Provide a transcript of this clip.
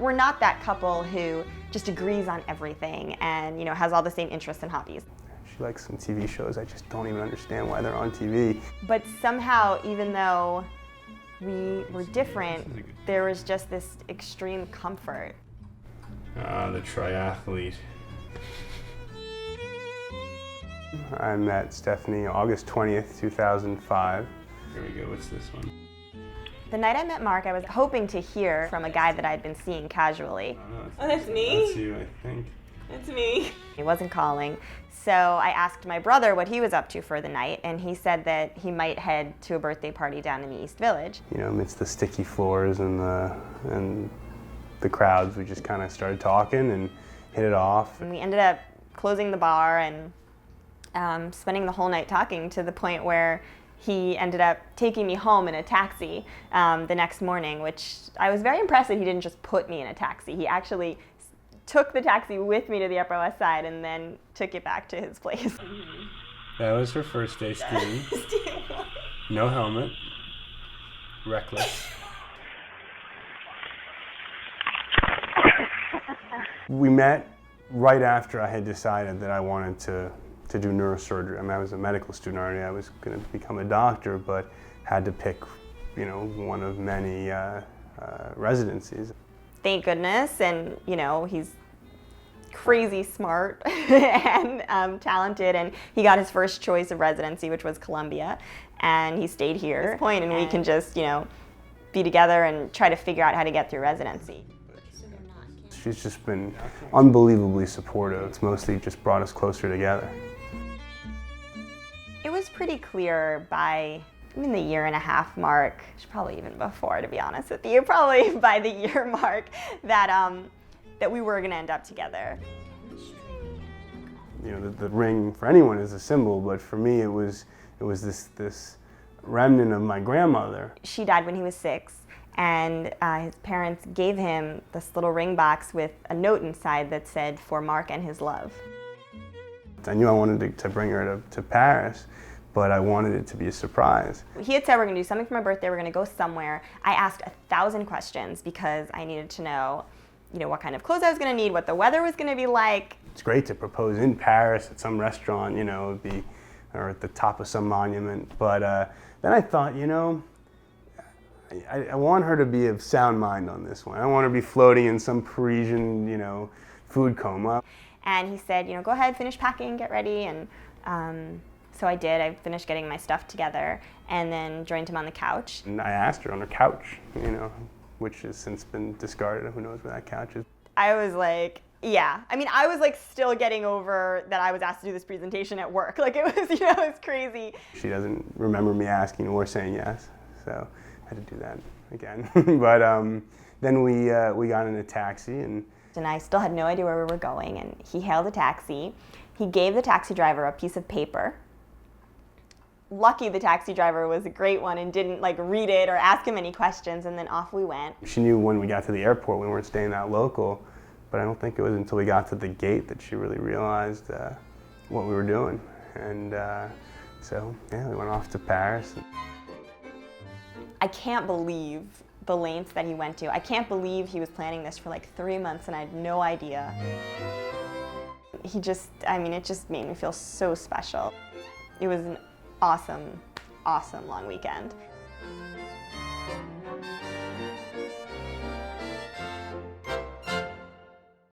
We're not that couple who just agrees on everything and, you know, has all the same interests and hobbies. She likes some TV shows. I just don't even understand why they're on TV. But somehow, even though we were different, there was just this extreme comfort. The triathlete. I met Stephanie August 20th, 2005. Here we go, what's this one? The night I met Mark, I was hoping to hear from a guy that I'd been seeing casually. Oh, that's me? That's you, I think. It's me. He wasn't calling, so I asked my brother what he was up to for the night, and he said that he might head to a birthday party down in the East Village. You know, amidst the sticky floors and the crowds, we just kind of started talking and hit it off. And we ended up closing the bar and spending the whole night talking, to the point where he ended up taking me home in a taxi the next morning, which I was very impressed that he didn't just put me in a taxi. He actually took the taxi with me to the Upper West Side and then took it back to his place. That was her first day skiing. No helmet. Reckless. We met right after I had decided that I wanted to do neurosurgery. I mean, I was a medical student already. I was going to become a doctor, but had to pick, you know, one of many residencies. Thank goodness, and you know, he's crazy smart and talented, and he got his first choice of residency, which was Columbia, and he stayed here at this point, and we can just, you know, be together and try to figure out how to get through residency. She's just been unbelievably supportive. It's mostly just brought us closer together. It was pretty clear by, I mean, the 1.5-year mark, probably even before, to be honest with you, probably by the year mark, that that we were going to end up together. You know, the ring for anyone is a symbol, but for me it was this remnant of my grandmother. She died when he was 6, and his parents gave him this little ring box with a note inside that said, "For Mark and his love." I knew I wanted to bring her to Paris, but I wanted it to be a surprise. He had said we're going to do something for my birthday, we're going to go somewhere. I asked 1,000 questions because I needed to know, you know, what kind of clothes I was going to need, what the weather was going to be like. It's great to propose in Paris at some restaurant, you know, or at the top of some monument, but then I thought, you know, I want her to be of sound mind on this one. I don't want her to be floating in some Parisian, you know, food coma. And he said, you know, go ahead, finish packing, get ready, and so I did. I finished getting my stuff together and then joined him on the couch. And I asked her on her couch, you know, which has since been discarded. Who knows where that couch is. I was like, yeah. I mean, I was like still getting over that I was asked to do this presentation at work. Like it was, you know, it was crazy. She doesn't remember me asking or saying yes, so I had to do that again. But then we got in a taxi and I still had no idea where we were going, and he hailed a taxi. He gave the taxi driver a piece of paper. Lucky the taxi driver was a great one and didn't like read it or ask him any questions, and then off we went. She knew when we got to the airport we weren't staying that local, but I don't think it was until we got to the gate that she really realized what we were doing. And so, yeah, we went off to Paris. I can't believe the lengths that he went to. I can't believe he was planning this for like 3 months and I had no idea. He just, I mean, it just made me feel so special. It was an awesome, awesome long weekend.